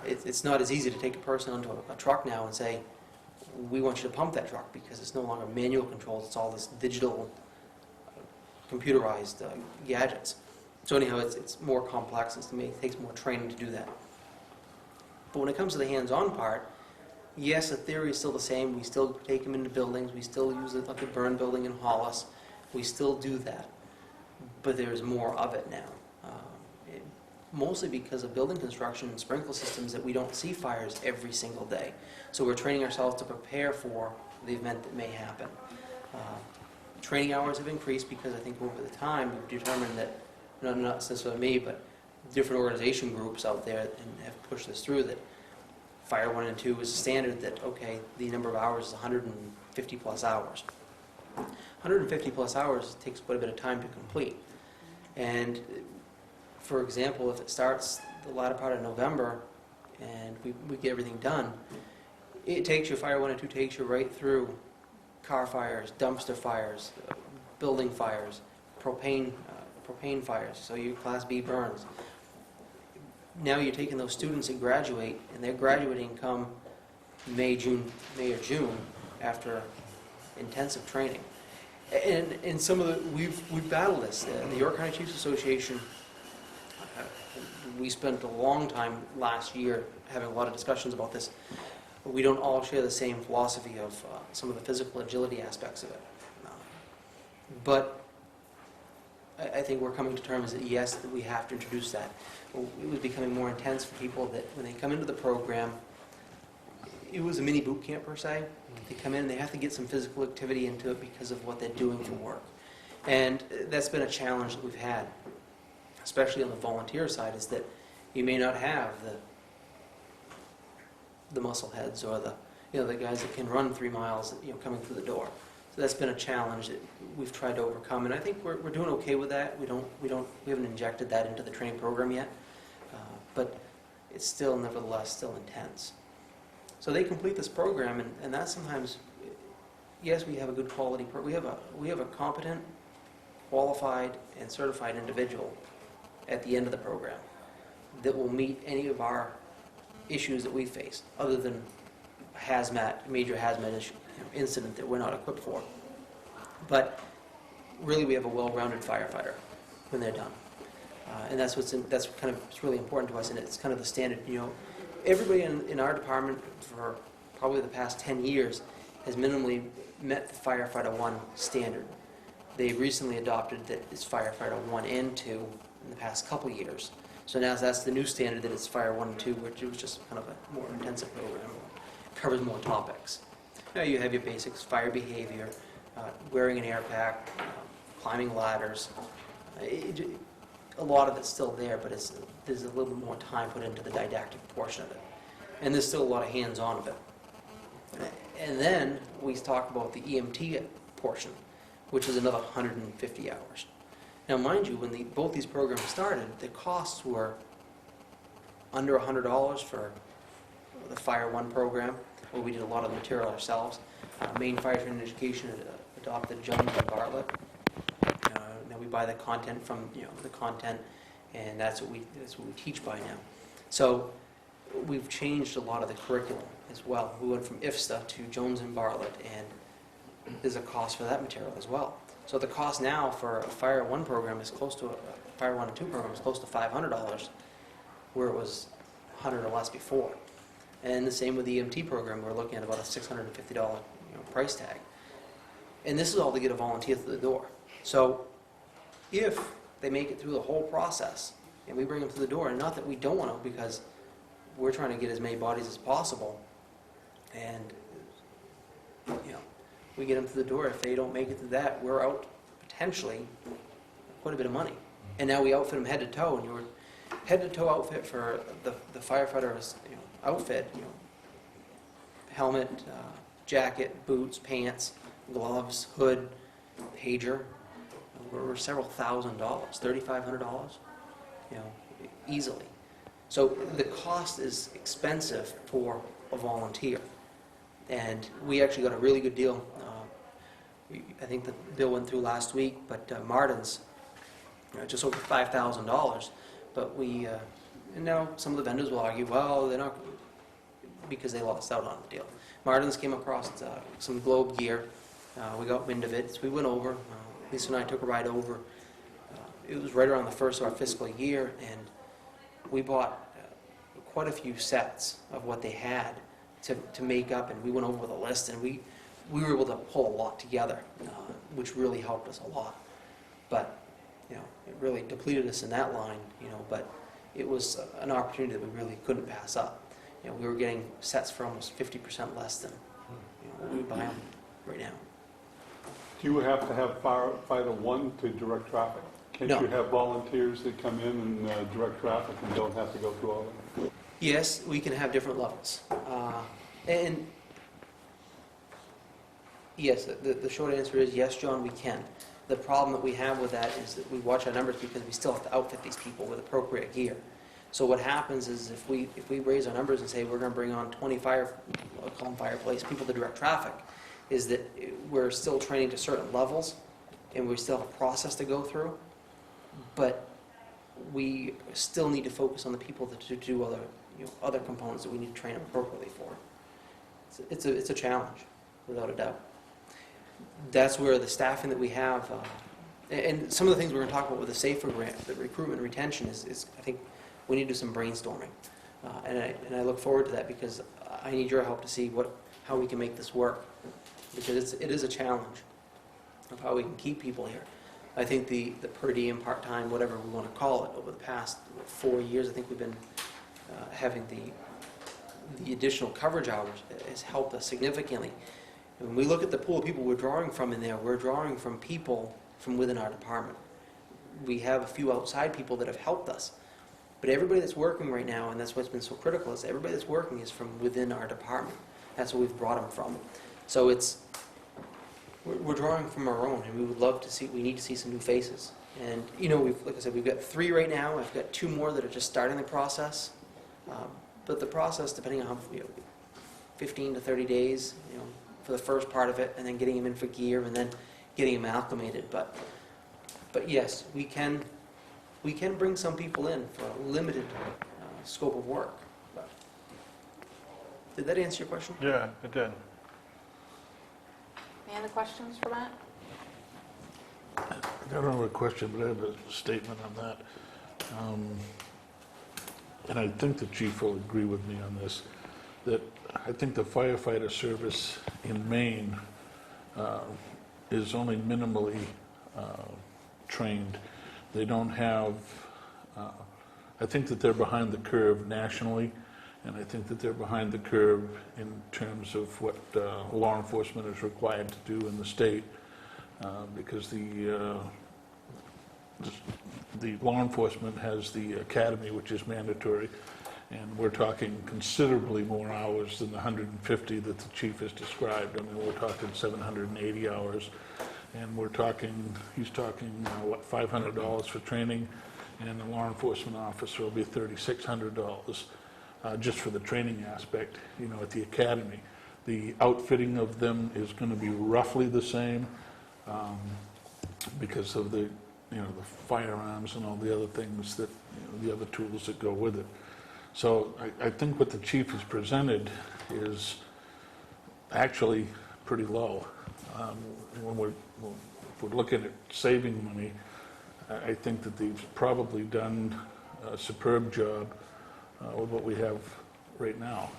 It's not as easy to take a person onto a truck now and say, we want you to pump that truck, because it's no longer manual controls, it's all this digital, computerized gadgets. So anyhow, it's more complex, it takes more training to do that. But when it comes to the hands-on part, yes, the theory is still the same. We still take them into buildings. We still use it like the burn building in Hollis. We still do that. But there's more of it now. Mostly because of building construction and sprinkler systems that we don't see fires every single day. So we're training ourselves to prepare for the event that may happen. Training hours have increased because I think over the time we've determined that, not necessarily me, but different organization groups out there and have pushed this through, that Fire 1 and 2 is a standard that, okay, the number of hours is 150 plus hours. 150 plus hours takes quite a bit of time to complete. And for example, if it starts the latter part of November and we get everything done, it takes you, Fire 1 and 2 takes you right through car fires, dumpster fires, building fires, propane fires, so your Class B burns. Now you're taking those students that graduate, and they're graduating come May or June after intensive training. And some of the, we've battled this. The York County Chiefs Association, we spent a long time last year having a lot of discussions about this. We don't all share the same philosophy of some of the physical agility aspects of it. But I think we're coming to terms that yes, that we have to introduce that. It was becoming more intense for people that when they come into the program, it was a mini boot camp per se. They come in, they have to get some physical activity into it because of what they're doing for work. And that's been a challenge that we've had, especially on the volunteer side, is that you may not have the muscle heads or the guys that can run 3 miles coming through the door. So that's been a challenge that we've tried to overcome, and I think we're doing okay with that. We haven't injected that into the training program yet, but it's still nevertheless still intense. So they complete this program, and that sometimes, yes, we have a good quality we have a competent, qualified, and certified individual at the end of the program that will meet any of our issues that we face, other than major hazmat issue, incident that we're not equipped for. But really, we have a well-rounded firefighter when they're done, and that's it's really important to us, and it's kind of the standard. Everybody in our department for probably the past 10 years has minimally met the Firefighter 1 standard. They recently adopted that it's Firefighter 1 and 2 in the past couple years. So now that's the new standard, that it's Fire 1 and 2, which was just kind of a more intensive program, covers more topics. Now you have your basics, fire behavior, wearing an air pack, climbing ladders. A lot of it's still there, but there's a little bit more time put into the didactic portion of it. And there's still a lot of hands-on of it. And then we talk about the EMT portion, which is another 150 hours. Now, mind you, when both these programs started, the costs were under $100 for the Fire 1 program, where we did a lot of the material ourselves. Maine Fire Training Education adopted Jones and Bartlett. Now we buy the content from the content, and that's what we teach by now. So we've changed a lot of the curriculum as well. We went from IFSTA to Jones and Bartlett, and there's a cost for that material as well. So the cost now for a Fire 1 program is close to, a Fire 1 and 2 program is close to $500, where it was 100 or less before. And the same with the EMT program, we're looking at about a $650 price tag. And this is all to get a volunteer through the door. So if they make it through the whole process, and we bring them through the door, and not that we don't want to, because we're trying to get as many bodies as possible, and we get them through the door. If they don't make it through that, we're out potentially quite a bit of money. And now we outfit them head to toe, and your head to toe outfit for the firefighter's outfit, helmet, jacket, boots, pants, gloves, hood, pager, we're several $1,000s, $3,500, easily. So the cost is expensive for a volunteer. And we actually got a really good deal. I think the bill went through last week, but Martin's, just over $5,000. But and now some of the vendors will argue, well, they're not, because they lost out on the deal. Martin's came across some Globe gear. We got wind of it, so we went over. Lisa and I took a ride over. It was right around the first of our fiscal year, and we bought quite a few sets of what they had to make up, and we went over with a list, and we were able to pull a lot together, which really helped us a lot. But it really depleted us in that line, but it was an opportunity that we really couldn't pass up. We were getting sets for almost 50% less than what we buy them right now. Do you have to have firefighter 1 to direct traffic? Can't No. you have volunteers that come in and direct traffic and don't have to go through all of it? Yes, we can have different levels. And yes, the short answer is yes, John, we can. The problem that we have with that is that we watch our numbers because we still have to outfit these people with appropriate gear. So what happens is if we raise our numbers and say we're going to bring on 20 I'll call them fireplace people to direct traffic, is that we're still training to certain levels and we still have a process to go through, but we still need to focus on the people that do other components that we need to train them appropriately for. It's a challenge, without a doubt. That's where the staffing that we have, and some of the things we're going to talk about with the SAFER grant, the recruitment and retention, is I think we need to do some brainstorming. And I look forward to that because I need your help to see how we can make this work. Because it is a challenge of how we can keep people here. I think the per diem, part-time, whatever we want to call it, over the past 4 years, I think we've been having the additional coverage hours has helped us significantly. And when we look at the pool of people we're drawing from in there, we're drawing from people from within our department. We have a few outside people that have helped us. But everybody that's working right now, and that's what's been so critical, is everybody that's working is from within our department. That's where we've brought them from. So we're drawing from our own, and we would love to see, we need to see some new faces. And, like I said, we've got 3 right now. I've got 2 more that are just starting the process. But the process, depending on how, 15 to 30 days, for the first part of it, and then getting them in for gear, and then getting them acclimated. But yes, we can bring some people in for a limited scope of work. Did that answer your question? Yeah, it did. Any other questions for Matt? I don't have a question, but I have a statement on that. And I think the chief will agree with me on this, that I think the firefighter service in Maine is only minimally trained. They don't have, I think that they're behind the curve nationally, and I think that they're behind the curve in terms of what law enforcement is required to do in the state, because the law enforcement has the academy, which is mandatory, and we're talking considerably more hours than the 150 that the chief has described. I mean, we're talking 780 hours, and he's talking, $500 for training, and the law enforcement officer will be $3,600 just for the training aspect, at the academy. The outfitting of them is going to be roughly the same because of the firearms and all the other things that, the other tools that go with it. So I think what the chief has presented is actually pretty low. When if we're looking at saving money, I think that they've probably done a superb job with what we have right now.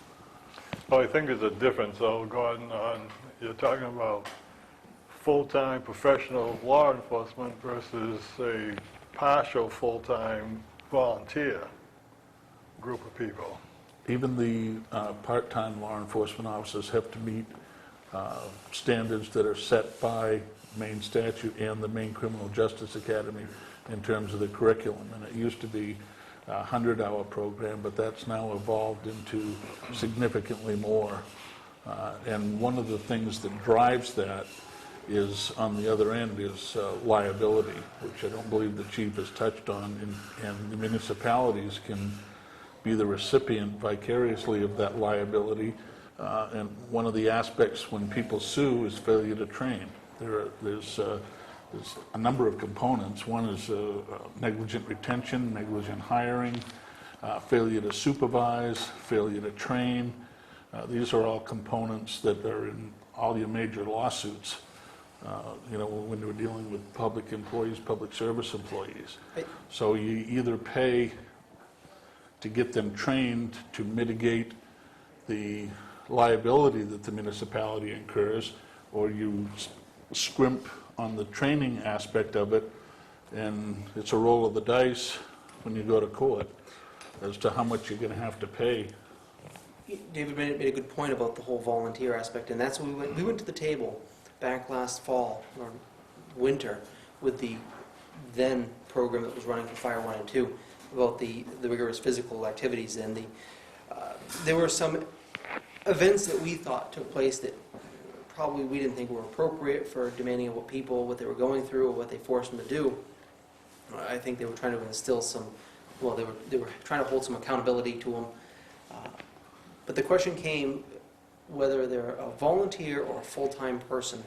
Well, I think there's a difference, though, Gordon, on, you're talking about full-time professional law enforcement versus a partial full-time volunteer group of people. Even the part-time law enforcement officers have to meet standards that are set by Maine statute and the Maine Criminal Justice Academy in terms of the curriculum. And it used to be a 100-hour program, but that's now evolved into significantly more. And one of the things that drives that is, on the other end, is liability, which I don't believe the chief has touched on, and the municipalities can be the recipient vicariously of that liability. And one of the aspects when people sue is failure to train. There's a number of components. One is negligent retention, negligent hiring, failure to supervise, failure to train. These are all components that are in all your major lawsuits, when we're dealing with public employees, public service employees. So you either pay to get them trained to mitigate the liability that the municipality incurs, or you scrimp on the training aspect of it, and it's a roll of the dice when you go to court as to how much you're going to have to pay. David made a good point about the whole volunteer aspect, and that's when we went to the table back last fall or winter with the then program that was running for Fire 1 and 2 about the rigorous physical activities, and there were some events that we thought took place that probably we didn't think were appropriate for demanding of what they were going through or what they forced them to do. I think they were trying to instill they were trying to hold some accountability to them. But the question came whether they're a volunteer or a full-time person.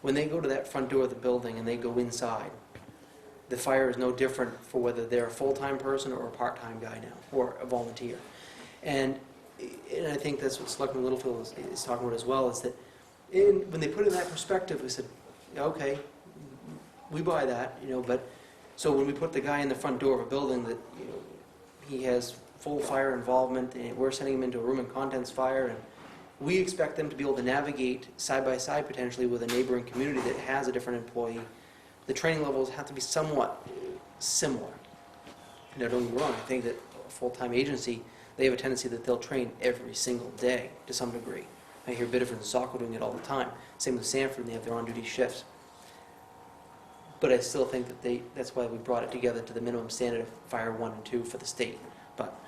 When they go to that front door of the building and they go inside, the fire is no different for whether they're a full-time person or a part-time guy now, or a volunteer. And I think that's what Selectman Littlefield is talking about as well, is that when they put it in that perspective, we said, okay, we buy that, but so when we put the guy in the front door of a building that, he has full fire involvement, and we're sending him into a room and contents fire, and we expect them to be able to navigate side by side potentially with a neighboring community that has a different employee. The training levels have to be somewhat similar. Now, don't get me wrong, I think that a full-time agency, they have a tendency that they'll train every single day to some degree. I hear Biddeford and Saco doing it all the time. Same with Sanford, they have their on-duty shifts. But I still think that that's why we brought it together to the minimum standard of Fire 1 and 2 for the state. But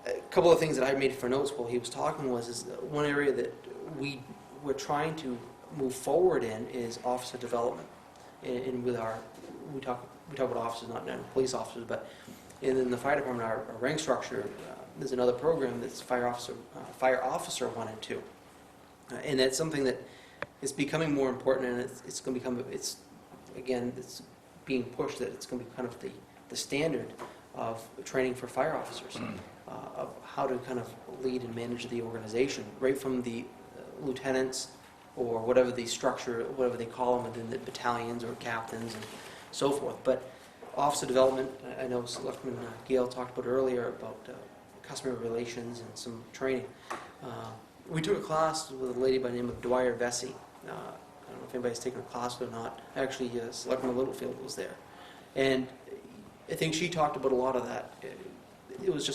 a couple of things that I made for notes while he was talking is one area that we're trying to move forward in is officer development. And with we talk about officers, not police officers, but in the fire department, our rank structure, there's another program that's Fire Officer 1 and 2. And that's something that is becoming more important, and it's going to become, it's being pushed that it's going to be kind of the standard of training for fire officers, of how to kind of lead and manage the organization, right from the lieutenants or whatever the structure, whatever they call them within the battalions or captains and so forth. But officer development, I know Selectman Gale talked about earlier about customer relations and some training. We took a class with a lady by the name of Dwyer Vesey. I don't know if anybody's taken a class or not. Actually, Selectman Littlefield was there. And I think she talked about a lot of that. It was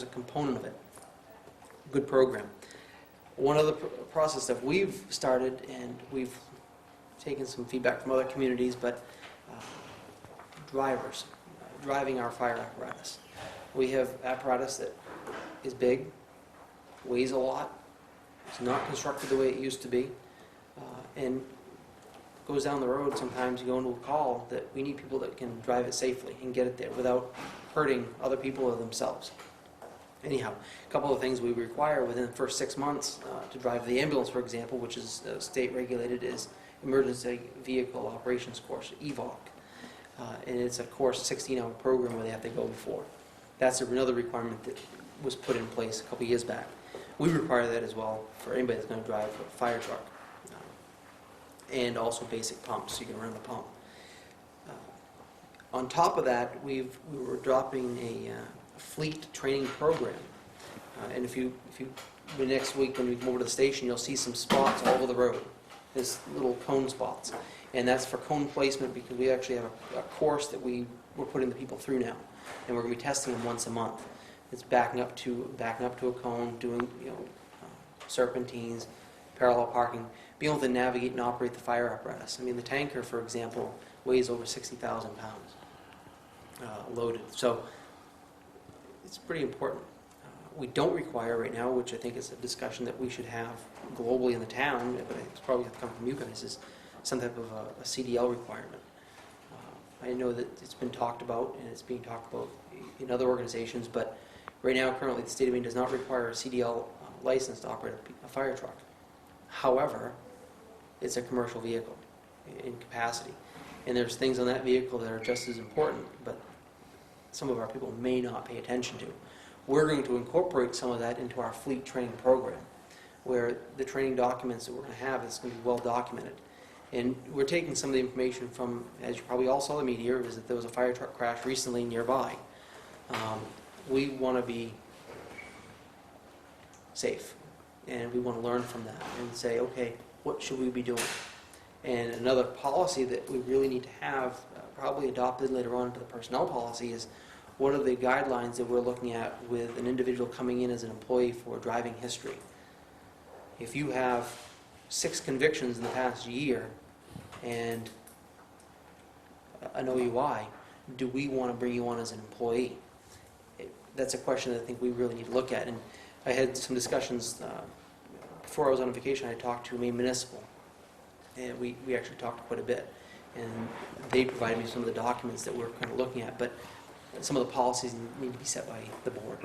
a component of it. Good program. One other process that we've started, and we've taken some feedback from other communities, but driving our fire apparatus. We have apparatus that is big, weighs a lot, it's not constructed the way it used to be, and goes down the road. Sometimes you go into a call that we need people that can drive it safely and get it there without hurting other people or themselves. Anyhow, a couple of things we require within the first 6 months to drive the ambulance, for example, which is state regulated, is Emergency Vehicle Operations Course, EVOC. And it's a course, 16-hour program where they have to go before. That's another requirement that was put in place a couple years back. We require that as well for anybody that's going to drive a fire truck. and also basic pumps, so you can run the pump. On top of that, we were dropping a fleet training program. And if you next week when we come over to the station, you'll see some spots all over the road. There's little cone spots. And that's for cone placement because we actually have a course that we're putting the people through now. And we're going to be testing them once a month. It's backing up to a cone, doing serpentines, parallel parking, being able to navigate and operate the fire apparatus. I mean, the tanker, for example, weighs over 60,000 pounds loaded. So it's pretty important. We don't require right now, which I think is a discussion that we should have globally in the town, but it's probably going to come from you guys, is some type of a CDL requirement. I know that it's been talked about, and it's being talked about in other organizations, but right now, currently, the state of Maine does not require a CDL license to operate a fire truck. However, it's a commercial vehicle in capacity, and there's things on that vehicle that are just as important, but some of our people may not pay attention to. We're going to incorporate some of that into our fleet training program, where the training documents that we're going to have is going to be well documented. And we're taking some of the information from, as you probably all saw in the media, is that there was a fire truck crash recently nearby. We want to be safe, and we want to learn from that and say, okay, what should we be doing? And another policy that we really need to have, probably adopted later on into the personnel policy, is what are the guidelines that we're looking at with an individual coming in as an employee for driving history? If you have 6 convictions in the past year and an OUI, do we want to bring you on as an employee? That's a question that I think we really need to look at. And I had some discussions before I was on vacation. I talked to Maine Municipal, and we actually talked quite a bit. And they provided me some of the documents that we're kind of looking at. But some of the policies need to be set by the board.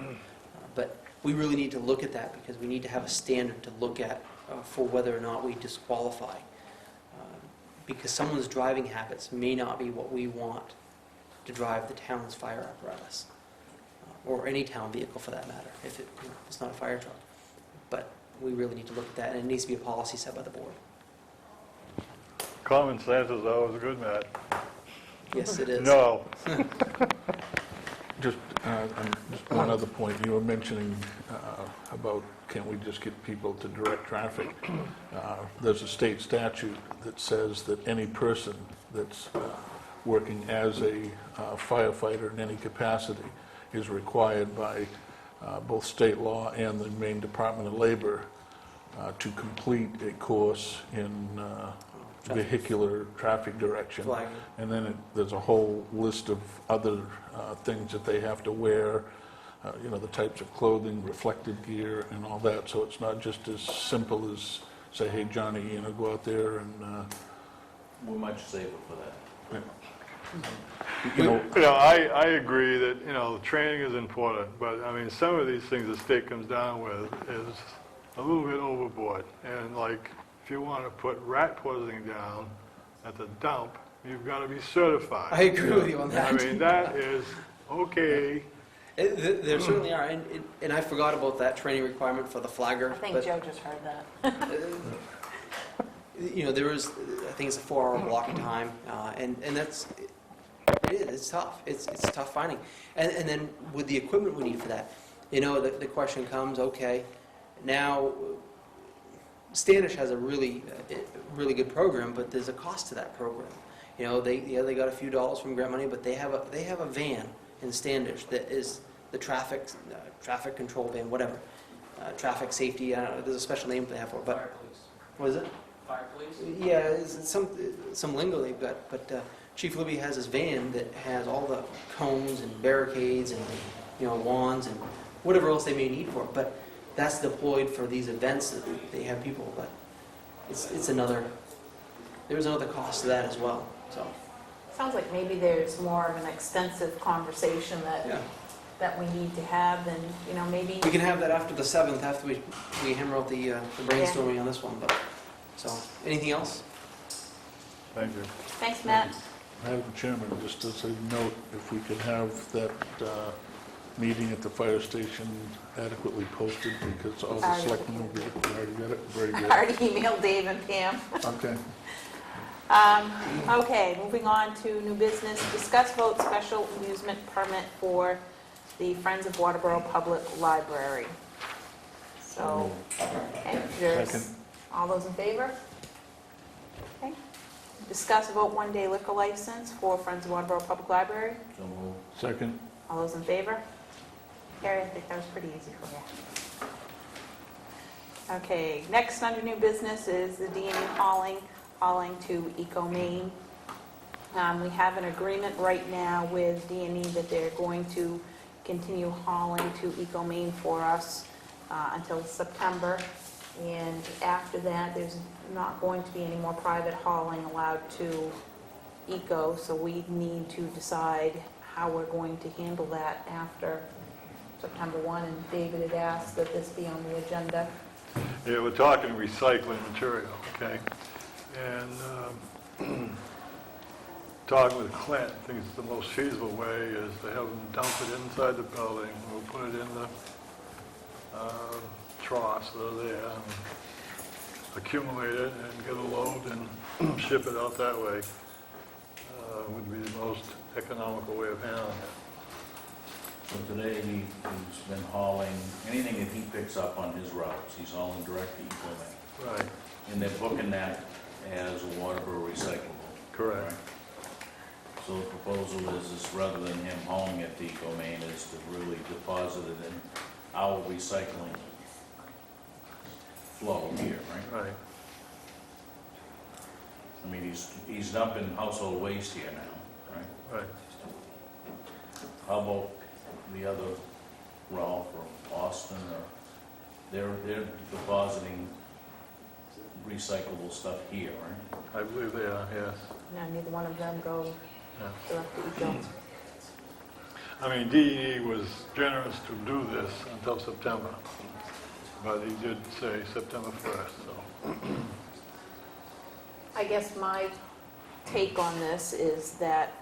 But we really need to look at that because we need to have a standard to look at for whether or not we disqualify. Because someone's driving habits may not be what we want to drive the town's fire apparatus, or any town vehicle for that matter, if it's not a fire truck. But we really need to look at that, and it needs to be a policy set by the board. Common sense is always good, Matt. Yes, it is. No. Just one other point, you were mentioning about can't we just get people to direct traffic? There's a state statute that says that any person that's working as a firefighter in any capacity is required by both state law and the Maine Department of Labor to complete a course in vehicular traffic direction. Flagging. And then there's a whole list of other things that they have to wear, the types of clothing, reflective gear, and all that. So it's not just as simple as say, hey, Johnny, go out there and, We're much safer for that. I agree that, the training is important, but, I mean, some of these things the state comes down with is a little bit overboard. And like, if you want to put rat poisoning down at the dump, you've got to be certified. I agree with you on that. I mean, that is, okay. There certainly are, and I forgot about that training requirement for the flagger. I think but, Joe just heard that. there is, I think it's a 4-hour block of time, and that's, it's tough. It's tough finding. And then with the equipment we need for that, the question comes, okay, now Standish has a really good program, but there's a cost to that program. They got a few dollars from grant money, but they have a van in Standish that is the traffic control van, whatever, traffic safety. I don't know, there's a special name they have for it. But Fire police. what is it? Fire police? Yeah, it's some lingo they've got. But Chief Libby has his van that has all the cones and barricades and lawns and whatever else they may need for it. But that's deployed for these events that they have people. But there's another cost to that as well. So Sounds like maybe there's more of an extensive conversation yeah. that we need to have, and, maybe, We can have that after the 7th, after we hammer out the brainstorming on this one. But so, anything else? Thank you. Thanks, Matt. Madam Chairman, just as a note, if we could have that meeting at the fire station adequately posted, because all the Already. selectmen will get it. You already got it? Very I good. already emailed Dave and Pam. Okay. Okay, moving on to new business. Discuss vote special amusement permit for the Friends of Waterboro Public Library. So, okay, there's, all those in favor? Okay. Discuss vote one-day liquor license for Friends of Waterboro Public Library. So moved. Second? All those in favor? Carrie, I think that was pretty easy for you. Okay, next under new business is the D&E hauling to Ecomaine. We have an agreement right now with D&E that they're going to continue hauling to Ecomaine for us until September. And after that, there's not going to be any more private hauling allowed to Eco, so we need to decide how we're going to handle that after September 1. And David had asked that this be on the agenda. Yeah, we're talking recycling material, okay? And talking with Clint, I think it's the most feasible way is to have them dump it inside the building. We'll put it in the troughs that are there, and accumulate it and get a load and ship it out that way. Would be the most economical way of handling it. So today, he's been hauling, anything that he picks up on his routes, he's hauling direct to Ecomaine. Right, And they're booking that as a Waterboro recyclable. correct. right? So the proposal is rather than him hauling it to Ecomaine, is to really deposit it in our recycling flow here, right? Right. I mean, he's dumping household waste here now, right? Right. How about the other Ralph or Austin, or they're depositing recyclable stuff here, right? I believe they are, yes. Now, neither one of them go Yeah. direct to Eco. I mean, DEE was generous to do this until September, but he did say September 1st, so. I guess my take on this is that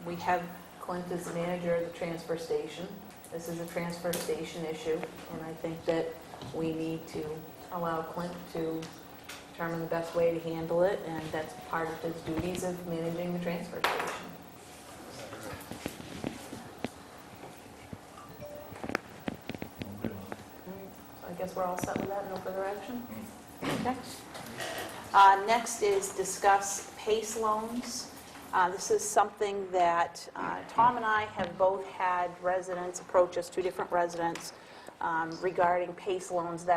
we have Clint as the manager of the transfer station. This is a transfer station issue, and I think that we need to allow Clint to determine the best way to handle it, and that's part of his duties of managing the transfer station. So I guess we're all set with that, no further action? Okay. Next is discuss PACE loans. This is something that Tom and I have both had residents approach us, two different residents, regarding PACE loans that